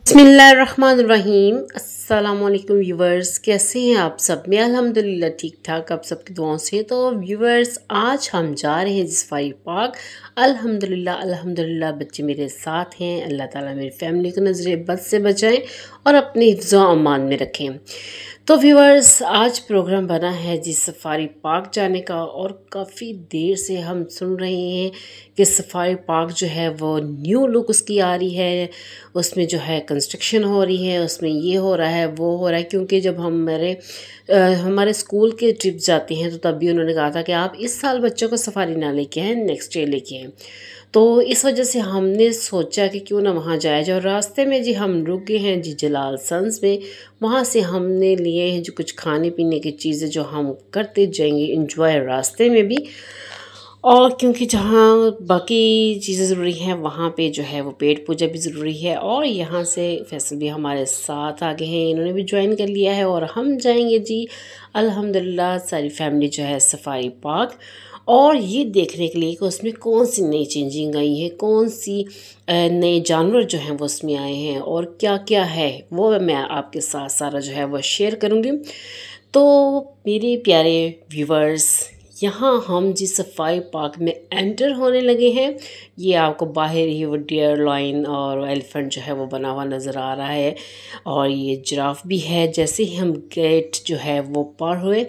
बिस्मिल्लाहिर्रहमानिर्रहीम। अस्सलामुअलैकुम व्यूवर्स, कैसे हैं आप सब? मैं अल्हम्दुलिल्लाह ठीक ठाक, आप सबकी दुआओं से। तो व्यूवर्स, आज हम जा रहे हैं सफारी पार्क। अल्हम्दुलिल्लाह अल्हम्दुलिल्लाह बच्चे मेरे साथ हैं। अल्लाह ताला मेरी फैमिली को नज़र बद से बचाएं और अपने हिफ्ज़ व अमान में रखें। तो व्यूवर्स, आज प्रोग्राम बना है जी सफारी पार्क जाने का, और काफ़ी देर से हम सुन रहे हैं कि सफारी पार्क जो है वो न्यू लुक उसकी आ रही है, उसमें जो है कंस्ट्रक्शन हो रही है, उसमें ये हो रहा है वो हो रहा है। क्योंकि जब हमारे स्कूल के ट्रिप जाते हैं तो तब भी उन्होंने कहा था कि आप इस साल बच्चों को सफारी ना लेके आएँ, नेक्स्ट ईयर लेके आएँ। तो इस वजह से हमने सोचा कि क्यों ना वहाँ जाया जाए। और रास्ते में जी हम रुक गए हैं जी जलाल सन्स में। वहाँ से हमने लिए हैं जो कुछ खाने पीने की चीज़ें जो हम करते जाएंगे इंजॉय रास्ते में भी। और क्योंकि जहाँ बाकी चीज़ें ज़रूरी हैं वहाँ पे जो है वो पेट पूजा भी ज़रूरी है। और यहाँ से फैसल भी हमारे साथ आगे हैं, इन्होंने भी ज्वाइन कर लिया है। और हम जाएंगे जी अल्हम्दुलिल्लाह सारी फैमिली जो है सफारी पार्क, और ये देखने के लिए कि उसमें कौन सी नई चेंजिंग आई है, कौन सी नए जानवर जो हैं वो उसमें आए हैं, और क्या क्या है वो मैं आपके साथ सारा जो है वो शेयर करूँगी। तो मेरे प्यारे व्यूवर्स, यहाँ हम जिस सफारी पार्क में एंटर होने लगे हैं, ये आपको बाहर ही वो डियर लाइन और एलिफेंट जो है वो बना हुआ नज़र आ रहा है, और ये जिराफ भी है। जैसे ही हम गेट जो है वो पार हुए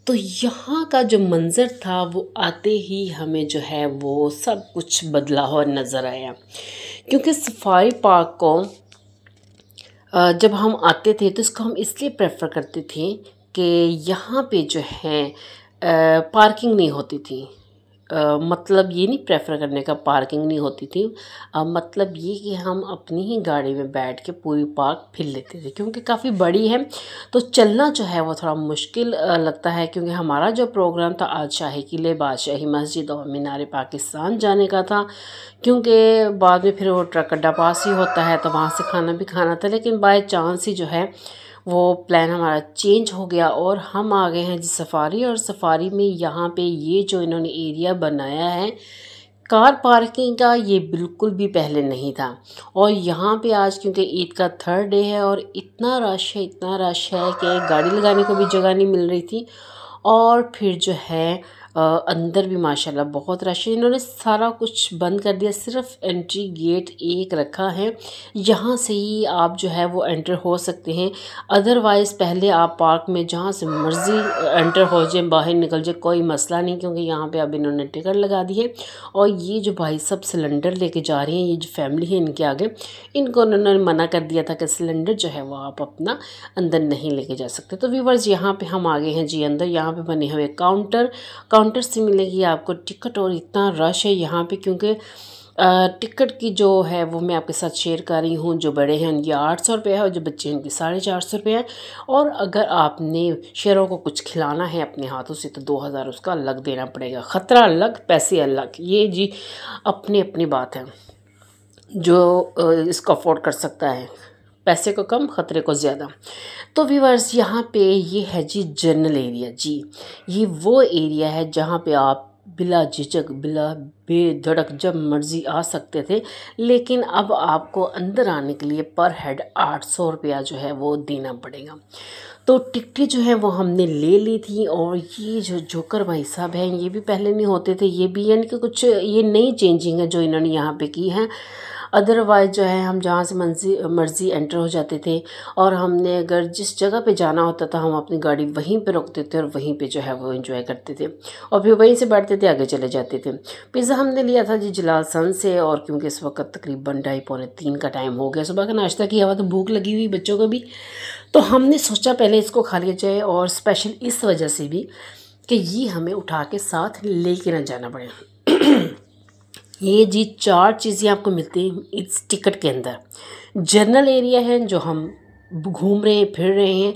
तो यहाँ का जो मंज़र था वो आते ही हमें जो है वो सब कुछ बदला हुआ नज़र आया। क्योंकि सफारी पार्क को जब हम आते थे तो इसको हम इसलिए प्रेफर करते थे कि यहाँ पे जो है पार्किंग नहीं होती थी। मतलब ये नहीं प्रेफर करने का पार्किंग नहीं होती थी, मतलब ये कि हम अपनी ही गाड़ी में बैठ के पूरी पार्क फिर लेते थे। क्योंकि काफ़ी बड़ी है तो चलना जो है वो थोड़ा मुश्किल लगता है। क्योंकि हमारा जो प्रोग्राम था आज शाही किले, बादशाही मस्जिद और मीनार पाकिस्तान जाने का था। क्योंकि बाद में फिर वो ट्रक अड्डा पास ही होता है तो वहाँ से खाना भी खाना था, लेकिन बाय चांस ही जो है वो प्लान हमारा चेंज हो गया और हम आ गए हैं जी सफारी। और सफारी में यहाँ पे ये जो इन्होंने एरिया बनाया है कार पार्किंग का, ये बिल्कुल भी पहले नहीं था। और यहाँ पे आज क्योंकि ईद का थर्ड डे है और इतना रश है, इतना रश है कि गाड़ी लगाने को भी जगह नहीं मिल रही थी। और फिर जो है अंदर भी माशाल्लाह बहुत रश है। इन्होंने सारा कुछ बंद कर दिया, सिर्फ एंट्री गेट एक रखा है, यहाँ से ही आप जो है वो एंटर हो सकते हैं। अदरवाइज़ पहले आप पार्क में जहाँ से मर्ज़ी एंटर हो जाए, बाहर निकल जाए, कोई मसला नहीं। क्योंकि यहाँ पे अब इन्होंने टिकट लगा दी है। और ये जो भाई सब सिलेंडर लेके जा रहे हैं, ये जो फैमिली है इनके आगे, इनको उन्होंने मना कर दिया था कि सिलेंडर जो है वो आप अपना अंदर नहीं लेके जा सकते। तो व्यूवर्स, यहाँ पे हम आ गए हैं जी अंदर। यहाँ पे बने हुए काउंटर से मिलेगी आपको टिकट। और इतना रश है यहाँ पे, क्योंकि टिकट की जो है वो मैं आपके साथ शेयर कर रही हूँ। जो बड़े हैं उनकी 800 रुपये है और जो बच्चे हैं उनकी 450 रुपये है। और अगर आपने शेरों को कुछ खिलाना है अपने हाथों से तो 2000 उसका अलग देना पड़ेगा। ख़तरा अलग, पैसे अलग। ये जी अपनी अपनी बात है, जो इसको अफोर्ड कर सकता है, पैसे को कम ख़तरे को ज़्यादा। तो व्यूअर्स, यहाँ पे ये है जी जनरल एरिया। जी ये वो एरिया है जहाँ पे आप बिला झिझक, बिला बेधड़क जब मर्ज़ी आ सकते थे। लेकिन अब आपको अंदर आने के लिए पर हेड 800 रुपया जो है वो देना पड़ेगा। तो टिकटें जो है वो हमने ले ली थी। और ये जो जोकर भाई साहब हैं, ये भी पहले नहीं होते थे, ये भी यानी कि कुछ ये नई चेंजिंग है जो इन्होंने यहाँ पे की है। अदरवाइज़ जो है हम जहाँ से मर्ज़ी एंटर हो जाते थे, और हमने अगर जिस जगह पे जाना होता था हम अपनी गाड़ी वहीं पे रोकते थे और वहीं पे जो है वो एंजॉय करते थे, और फिर वहीं से बैठते थे, आगे चले जाते थे। पिज़्ज़ा हमने लिया था जी जलाल सन से। और क्योंकि इस वक्त तकरीबन 2:30-3 का टाइम हो गया, सुबह का नाश्ता किया हुआ तो भूख लगी हुई बच्चों को भी, तो हमने सोचा पहले इसको खा लिया जाए। और स्पेशल इस वजह से भी कि ये हमें उठा के साथ लेके ना जाना पड़े। ये जी 4 चीज़ें आपको मिलती हैं इस टिकट के अंदर। जनरल एरिया है जो हम घूम रहे हैं, फिर रहे हैं,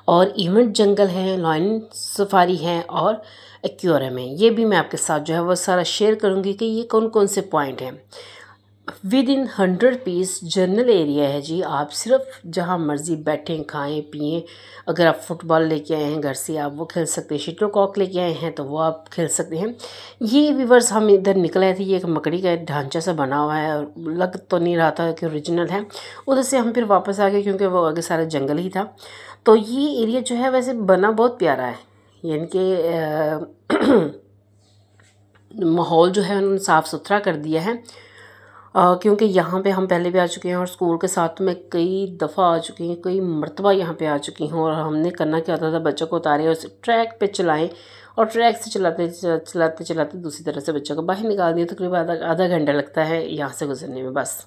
और इवेंट जंगल है, लायन सफारी है, और एक्वेरियम है। ये भी मैं आपके साथ जो है वो सारा शेयर करूँगी कि ये कौन कौन से पॉइंट हैं। Within 100 piece general area है जी। आप सिर्फ जहाँ मर्ज़ी बैठें, खाएं पिएं। अगर आप फुटबॉल लेके आए हैं घर से, आप वो खेल सकते हैं। शटलकॉक लेके आए हैं तो वो आप खेल सकते हैं। ये व्यूवर्स हम इधर निकल आए थे, ये एक मकड़ी का ढांचा सा बना हुआ है और लग तो नहीं रहा था कि ओरिजिनल है। उधर से हम फिर वापस आ गए क्योंकि वो आगे सारा जंगल ही था। तो ये एरिया जो है वैसे बना बहुत प्यारा है, यानी कि माहौल जो है उन्होंने साफ़ सुथरा कर दिया है। क्योंकि यहाँ पे हम पहले भी आ चुके हैं और स्कूल के साथ में कई दफ़ा आ चुके हैं, कई मरतबा यहाँ पे आ चुकी हूँ। और हमने करना क्या होता था, बच्चों को उतारे और ट्रैक पे चलाएं और ट्रैक से चलाते चलाते दूसरी तरफ से बच्चों को बाहर निकाल दिया। तकरीबन आधा घंटा लगता है यहाँ से गुजरने में बस।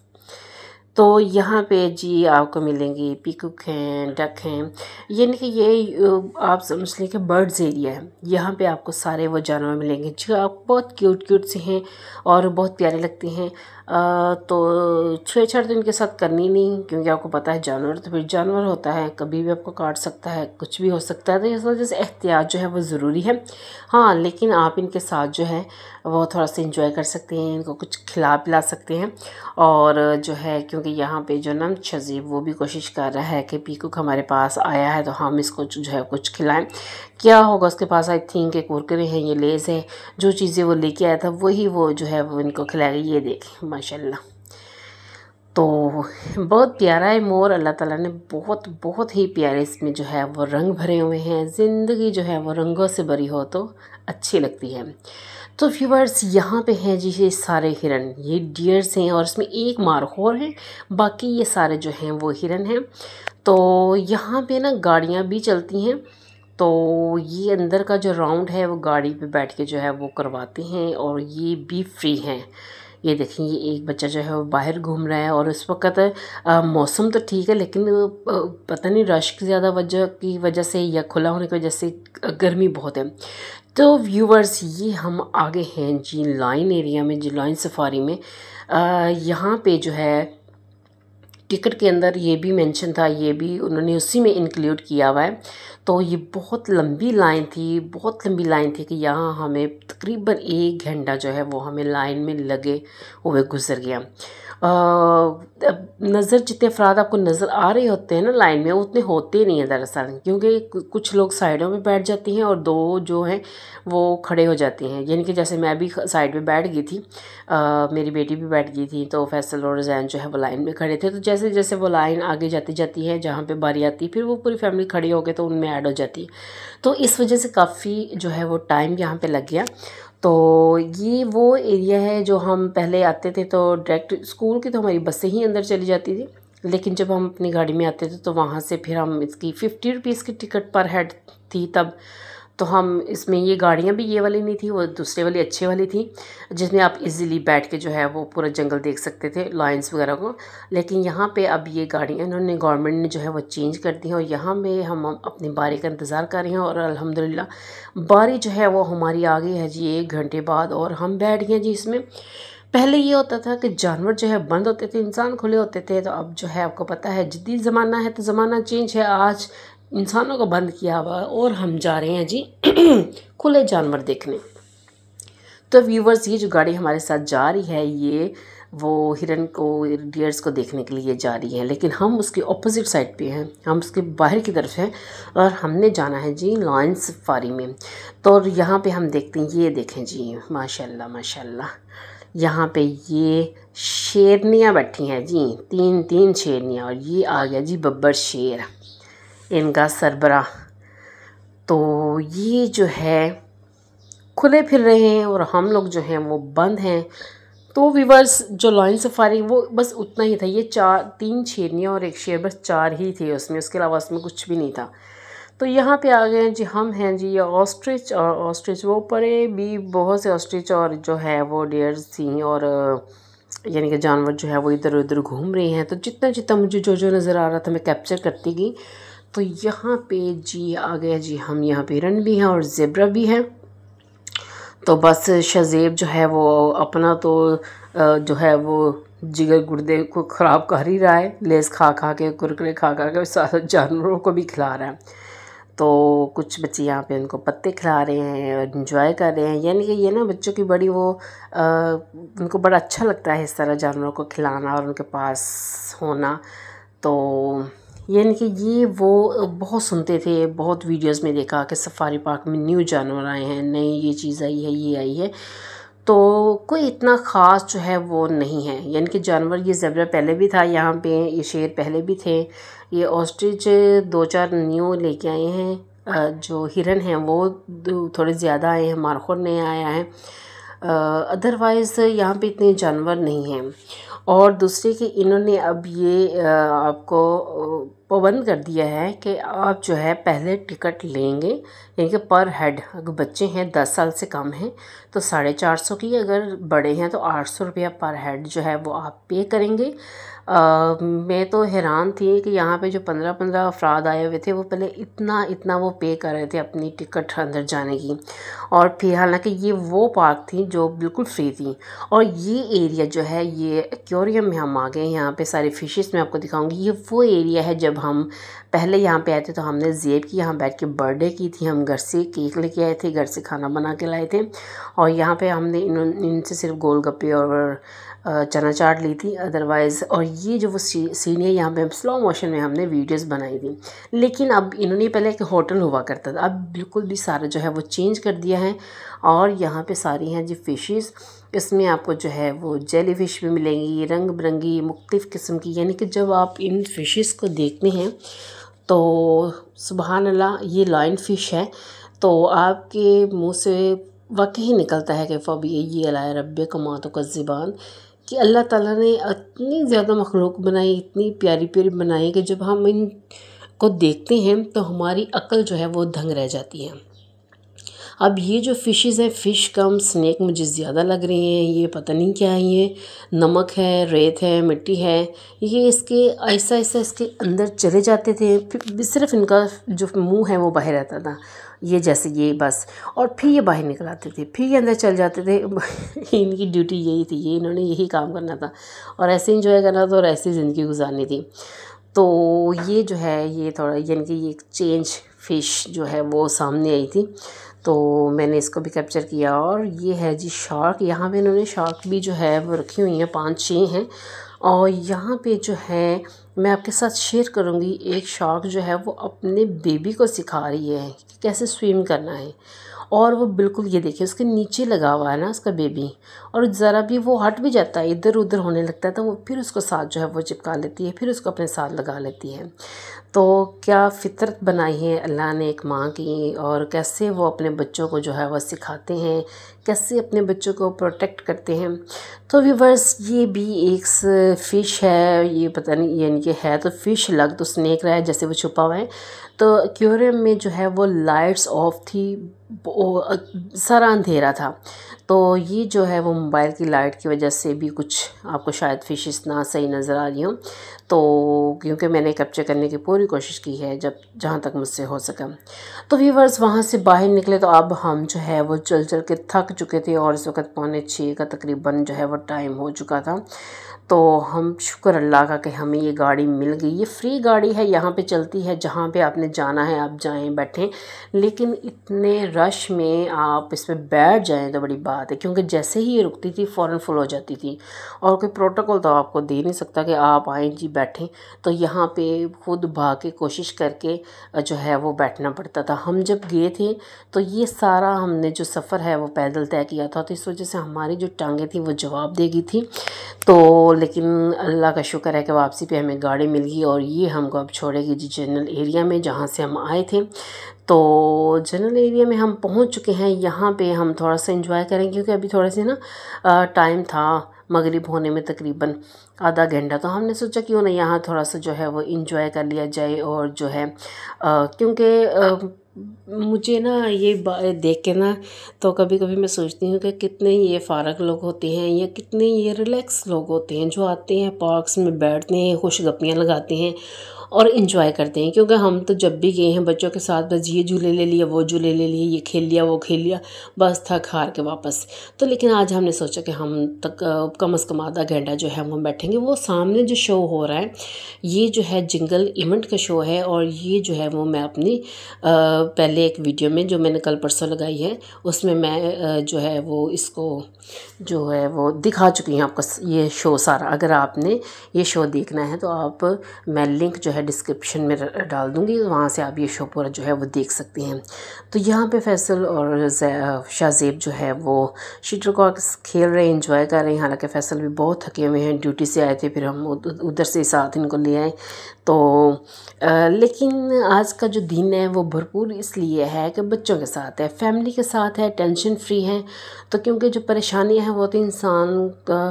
तो यहाँ पे जी आपको मिलेंगे पीकॉक हैं, डक हैं, यानी कि ये आप समझ लें कि बर्ड्स एरिया है। यहाँ पे आपको सारे वो जानवर मिलेंगे जो आप बहुत क्यूट क्यूट से हैं और बहुत प्यारे लगते हैं। तो छेड़छाड़ तो इनके साथ करनी नहीं, क्योंकि आपको पता है जानवर तो फिर जानवर होता है, कभी भी आपको काट सकता है, कुछ भी हो सकता है। तो इस वजह से एहतियात जो है वो ज़रूरी है। हाँ, लेकिन आप इनके साथ जो है वो थोड़ा सा इंजॉय कर सकते हैं, इनको कुछ खिला पिला सकते हैं। और जो है क्योंकि यहाँ पे जो ना शजीब वो भी कोशिश कर रहा है कि पीकॉक हमारे पास आया है तो हम इसको जो है कुछ खिलाएं। क्या होगा उसके पास, आई थिंक एक कुरकुरे हैं, ये लेज़ है, जो चीज़ें वो लेके आया था वही वो जो है वो इनको खिलाएगा। ये देखें माशाल्लाह, तो बहुत प्यारा है मोर। अल्लाह ताला ने बहुत बहुत ही प्यारे इसमें जो है वो रंग भरे हुए हैं। ज़िंदगी जो है वो रंगों से भरी हो तो अच्छी लगती है। तो व्यूअर्स यहाँ पे हैं जी ये सारे हिरन, ये डियर्स हैं और इसमें एक मारखोर है, बाकी ये सारे जो हैं वो हिरन हैं। तो यहाँ पे ना गाड़ियाँ भी चलती हैं। तो ये अंदर का जो राउंड है वो गाड़ी पे बैठ के जो है वो करवाते हैं और ये भी फ्री हैं। ये देखिए ये एक बच्चा जो है वो बाहर घूम रहा है और इस वक्त मौसम तो ठीक है, लेकिन पता नहीं रश की ज़्यादा वजह की वजह से या खुला होने की वजह से गर्मी बहुत है। तो व्यूवर्स ये हम आगे हैं जी लाइन एरिया में, जी लाइन सफारी में। यहाँ पे जो है टिकट के अंदर ये भी मेंशन था, ये भी उन्होंने उसी में इंक्लूड किया हुआ है। तो ये बहुत लंबी लाइन थी, बहुत लंबी लाइन थी कि यहाँ हमें तकरीबन 1 घंटा जो है वो हमें लाइन में लगे हुए गुजर गया। नज़र जितने अफराद आपको नज़र आ रहे होते हैं ना लाइन में, उतने होते नहीं हैं दरअसल, क्योंकि कुछ लोग साइडों में बैठ जाती हैं और दो जो हैं वो खड़े हो जाती हैं। यानी कि जैसे मैं भी साइड में बैठ गई थी, मेरी बेटी भी बैठ गई थी, तो फैसल और जैन जो है वो लाइन में खड़े थे। तो जैसे जैसे वो लाइन आगे जाती जाती है, जहाँ पे बारी आती है फिर वो पूरी फैमिली खड़ी हो गई तो उनमें ऐड हो जाती है। तो इस वजह से काफ़ी जो है वो टाइम यहाँ पे लग गया। तो ये वो एरिया है जो हम पहले आते थे तो डायरेक्ट स्कूल की तो हमारी बसें ही अंदर चली जाती थी, लेकिन जब हम अपनी गाड़ी में आते थे तो वहाँ से फिर हम इसकी 50 रुपीज़ की टिकट पर हेड थी तब। तो हम इसमें ये गाड़ियाँ भी ये वाली नहीं थी, वो दूसरे वाली अच्छी वाली थी, जिसमें आप इजीली बैठ के जो है वो पूरा जंगल देख सकते थे, लायंस वगैरह को। लेकिन यहाँ पे अब ये गाड़ियाँ इन्होंने गवर्नमेंट ने जो है वो चेंज कर दी हैं और यहाँ में हम अपनी बारी का इंतज़ार कर रहे हैं। और अल्हम्दुलिल्लाह बारी जो है वो हमारी आ गई है जी 1 घंटे बाद और हम बैठ गए जी इसमें। पहले ये होता था कि जानवर जो है बंद होते थे, इंसान खुले होते थे। तो अब जो है आपको पता है जदीद ज़माना है तो ज़माना चेंज है, आज इंसानों को बंद किया हुआ और हम जा रहे हैं जी खुले जानवर देखने। तो व्यूवर्स ये जो गाड़ी हमारे साथ जा रही है ये वो हिरन को, डियर्स को देखने के लिए जा रही है, लेकिन हम उसके ऑपोजिट साइड पे हैं, हम उसके बाहर की तरफ हैं और हमने जाना है जी लायन सफारी में। तो यहाँ पे हम देखते हैं, ये देखें जी माशाल्लाह माशाल्लाह, यहाँ पे ये शेरनियाँ बैठी हैं जी, 3 शेरनियाँ। और ये आ गया जी बब्बर शेर, इनका सरबरा। तो ये जो है खुले फिर रहे हैं और हम लोग जो हैं वो बंद हैं। तो व्यूअर्स जो लायन सफारी वो बस उतना ही था, ये 3 शेरनियाँ और 1 शेर, बस 4 ही थे उसमें, उसके अलावा उसमें कुछ भी नहीं था। तो यहाँ पे आ गए जी हम हैं जी ये ऑस्ट्रिच, और ऑस्ट्रिच वो परे भी बहुत से ऑस्ट्रिच और जो है वो डियर्स थी और यानी कि जानवर जो है वो इधर उधर घूम रहे हैं। तो जितना जितना मुझे जो नज़र आ रहा था मैं कैप्चर करती गई। तो यहाँ पे जी आ गया जी हम, यहाँ पे हिरन भी हैं और ज़ेब्रा भी है। तो बस शज़ेब जो है वो अपना तो जो है वो जिगर गुर्दे को ख़राब कर ही रहा है, लेस खा खा के, कुरकुरे खा खा के, साथ जानवरों को भी खिला रहा है। तो कुछ बच्चे यहाँ पे उनको पत्ते खिला रहे हैं और इन्जॉय कर रहे हैं। यानी कि ये ना बच्चों की बड़ी वो उनको बड़ा अच्छा लगता है इस तरह जानवरों को खिलाना और उनके पास होना। तो यानी कि ये वो बहुत सुनते थे, बहुत वीडियोस में देखा कि सफारी पार्क में न्यू जानवर आए हैं, नई ये चीज़ आई है, ये आई है। तो कोई इतना ख़ास जो है वो नहीं है। यानी कि जानवर, ये ज़ेब्रा पहले भी था यहाँ पे, ये शेर पहले भी थे, ये ऑस्ट्रिच 2-4 न्यू लेके आए हैं। जो हिरन हैं वो थोड़े ज़्यादा आए हैं, मार्खोर नया आया है। अदरवाइज़ यहाँ पे इतने जानवर नहीं हैं। और दूसरे कि इन्होंने अब ये आपको पाबंद कर दिया है कि आप जो है पहले टिकट लेंगे, यानी कि पर हेड, अगर बच्चे हैं 10 साल से कम हैं तो 450 की, अगर बड़े हैं तो 800 रुपया पर हेड जो है वो आप पे करेंगे। मैं तो हैरान थी कि यहाँ पे जो 15-15 अफराद आए हुए थे वो पहले इतना वो पे कर रहे थे अपनी टिकट अंदर जाने की। और फिर हालांकि ये वो पार्क थी जो बिल्कुल फ्री थी। और ये एरिया जो है, ये एक्वेरियम में हम आ गए, यहाँ पे सारे फिशेस मैं आपको दिखाऊंगी। ये वो एरिया है जब हम पहले यहाँ पे आए थे तो हमने ज़ेब की यहाँ बैठ के बर्थडे की थी। हम घर से केक लेके आए थे, घर से खाना बना के लाए थे, और यहाँ पे हमने इनसे सिर्फ गोलगप्पे और चना चाट ली थी अदरवाइज़। और ये जो वो सीन है, यहाँ पे हम स्लो मोशन में हमने वीडियोस बनाई थी। लेकिन अब इन्होंने, पहले एक होटल हुआ करता था, अब बिल्कुल भी सारा जो है वो चेंज कर दिया है। और यहाँ पे सारी हैं जी फिशेस। इसमें आपको जो है वो जेली फ़िश भी मिलेंगी, रंग बिरंगी मुख्तलिफ़ किस्म की। यानी कि जब आप इन फिशेस को देखते हैं तो सुबहान अल्लाह, ये लाइन फ़िश है तो आपके मुंह से वाकई निकलता है कि फ़बी अला रब्बे कमा तो कज़्ज़िबान, कि अल्लाह ताला ने इतनी ज़्यादा मखलूक बनाई, इतनी प्यारी प्यारी बनाई कि जब हम इनको देखते हैं तो हमारी अक्ल जो है वो दंग रह जाती है। अब ये जो फ़िशेस हैं, फ़िश कम स्नैक मुझे ज़्यादा लग रहे हैं। ये पता नहीं क्या है, ये नमक है, रेत है, मिट्टी है। ये इसके ऐसा ऐसा इसके अंदर चले जाते थे, फिर सिर्फ इनका जो मुंह है वो बाहर रहता था, ये जैसे ये बस, और फिर ये बाहर निकल आते थे, फिर ये अंदर चल जाते थे। इनकी ड्यूटी यही थी, ये इन्होंने यही काम करना था और ऐसे इंजॉय करना था और ऐसी ज़िंदगी गुजारनी थी। तो ये जो है ये थोड़ा, यानी कि ये चेंज फ़िश जो है वो सामने आई थी तो मैंने इसको भी कैप्चर किया। और ये है जी शार्क। यहाँ पे इन्होंने शार्क भी जो है वो रखी हुई हैं, 5-6 हैं। और यहाँ पे जो है मैं आपके साथ शेयर करूँगी, एक शार्क जो है वो अपने बेबी को सिखा रही है कि कैसे स्विम करना है। और वो बिल्कुल, ये देखिए उसके नीचे लगा हुआ है ना उसका बेबी, और ज़रा भी वो हट भी जाता है, इधर उधर होने लगता है तो वो फिर उसको साथ जो है वो चिपका लेती है, फिर उसको अपने साथ लगा लेती है। तो क्या फ़ितरत बनाई है अल्लाह ने एक माँ की, और कैसे वो अपने बच्चों को जो है वह सिखाते हैं, कैसे अपने बच्चों को प्रोटेक्ट करते हैं। तो व्यूअर्स, ये भी एक फ़िश है, ये पता नहीं यानी कि है तो फ़िश, लग तो स्नेक रहा है जैसे वो छुपा हुआ है। तो एक्वेरियम में जो है वो लाइट्स ऑफ थी, सारा अंधेरा था। तो ये जो है वो मोबाइल की लाइट की वजह से भी कुछ आपको शायद फ़िशेस ना सही नज़र आ रही हों। तो क्योंकि मैंने कैप्चर करने की पूरी कोशिश की है जहाँ तक मुझसे हो सका। तो व्यूअर्स, वहाँ से बाहर निकले तो अब हम जो है वो चल चल के थक चुके थे और इस वक्त 5:45 का तकरीबन जो है वो टाइम हो चुका था। तो हम शुक्र अल्लाह का कि हमें ये गाड़ी मिल गई। ये फ्री गाड़ी है, यहाँ पे चलती है, जहाँ पे आपने जाना है आप जाएं बैठें। लेकिन इतने रश में आप इस पर बैठ जाएं तो बड़ी बात है, क्योंकि जैसे ही ये रुकती थी फ़ौरन फुल हो जाती थी। और कोई प्रोटोकॉल तो आपको दे नहीं सकता कि आप आएँ जी बैठें। तो यहाँ पे खुद भाग के कोशिश करके जो है वो बैठना पड़ता था। हम जब गए थे तो ये सारा हमने जो सफ़र है वो पैदल तय किया था, तो इस वजह से हमारी जो टांगें थी वो जवाब देगी थी। तो लेकिन अल्लाह का शुक्र है कि वापसी पे हमें गाड़ी मिल गई और ये हमको अब छोड़ेगी जी जनरल एरिया में, जहाँ से हम आए थे। तो जनरल एरिया में हम पहुंच चुके हैं। यहाँ पे हम थोड़ा सा एंजॉय करेंगे क्योंकि अभी थोड़े से ना टाइम था मगरिब होने में तकरीबन आधा घंटा, तो हमने सोचा क्यों ना यहाँ थोड़ा सा जो है वो एंजॉय कर लिया जाए। और जो है क्योंकि मुझे ना ये देख के ना तो कभी कभी मैं सोचती हूँ कि कितने ये फारग लोग होते हैं या कितने ये रिलैक्स लोग होते हैं जो आते हैं पार्क्स में बैठते हैं, खुश गप्पियाँ लगाते हैं और इन्जॉय करते हैं। क्योंकि हम तो जब भी गए हैं बच्चों के साथ बस ये झूले ले लिया, वो झूले ले लिए, ये खेल लिया, वो खेल लिया, बस थक हार के वापस। तो लेकिन आज हमने सोचा कि हम तक कम से कम आधा घंटा जो है हम बैठेंगे। वो सामने जो शो हो रहा है ये जो है जिंगल इवेंट का शो है, और ये जो है वो मैं अपनी पहले एक वीडियो में जो मैंने कल परसों लगाई है उसमें मैं जो है वो इसको जो है वो दिखा चुकी हूँ आपको ये शो सारा। अगर आपने ये शो देखना है तो आप, मैं लिंक जो है डिस्क्रिप्शन में डाल दूँगी, वहाँ से आप ये शो पूरा जो है वो देख सकते हैं। तो यहाँ पे फैसल और शाहजेब जो है वो शटलकॉक खेल रहे हैं, इंजॉय कर रहे हैं। हालांकि फैसल भी बहुत थके हुए हैं, ड्यूटी से आए थे, फिर हम उधर से साथ इनको ले आए। तो लेकिन आज का जो दिन है वो भरपूर इसलिए है कि बच्चों के साथ है, फैमिली के साथ है, टेंशन फ्री है। तो क्योंकि जो परेशानियां हैं वो तो इंसान का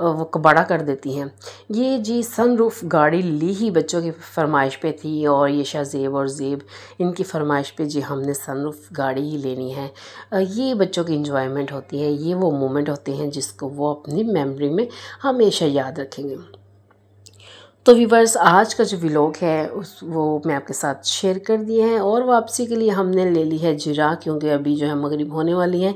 वो कबाड़ा कर देती हैं। ये जी सनरूफ गाड़ी ली ही बच्चों की फरमाइश पे थी, और ये शाहजेब और ज़ेब इनकी फरमाइश पे जी हमने सनरूफ गाड़ी ही लेनी है। ये बच्चों की इंजॉयमेंट होती है, ये वो मोमेंट होते हैं जिसको वो अपनी मेमोरी में हमेशा याद रखेंगे। तो व्यूवर्स आज का जो व्लॉग है वो मैं आपके साथ शेयर कर दिए हैं, और वापसी के लिए हमने ले ली है जिरा, क्योंकि अभी जो है मगरिब होने वाली है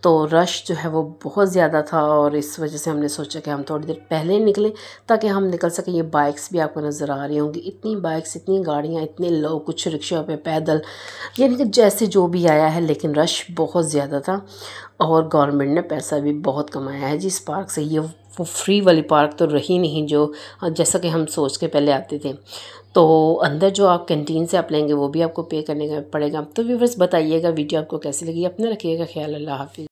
तो रश जो है वो बहुत ज़्यादा था, और इस वजह से हमने सोचा कि हम थोड़ी देर पहले निकलें ताकि हम निकल सकें। ये बाइक्स भी आपको नज़र आ रही होंगी, इतनी बाइक्स, इतनी गाड़ियाँ, इतने लोग, कुछ रिक्शा पे, पैदल, यानी कि जैसे जो भी आया है। लेकिन रश बहुत ज़्यादा था, और गवर्नमेंट ने पैसा भी बहुत कमाया है जी इस पार्क से। ये वो फ्री वाली पार्क तो रही नहीं जो जैसा कि हम सोच के पहले आते थे। तो अंदर जो आप कैंटीन से आप लेंगे वो भी आपको पे करने का पड़ेगा। तो व्यूअर्स बताइएगा वीडियो आपको कैसी लगी, अपना रखिएगा ख्याल। अल्लाह हाफिज़।